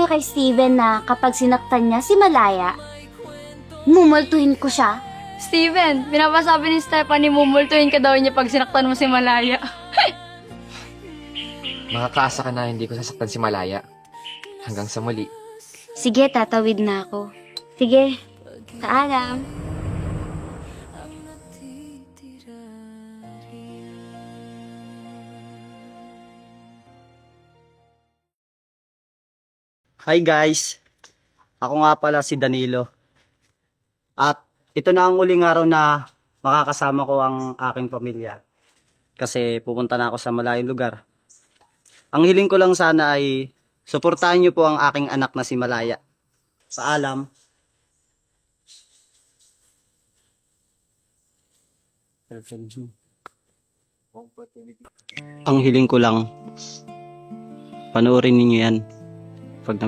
niyo kay Steven na kapag sinaktan niya si Malaya, mumultuhin ko siya? Steven, pinapasabi ni Stephanie mumultuhin ka daw niya pag sinaktan mo si Malaya. Makakaasa ka na hindi ko sasaktan si Malaya. Hanggang sa muli. Sige, tatawid na ako. Sige, paalam. Hi guys! Ako nga pala si Danilo. At ito na ang uling araw na makakasama ko ang aking pamilya. Kasi pupunta na ako sa malayong lugar. Ang hiling ko lang sana ay suportahan niyo po ang aking anak na si Malaya. Paalam. Ang hiling ko lang, panoorin ninyo yan pag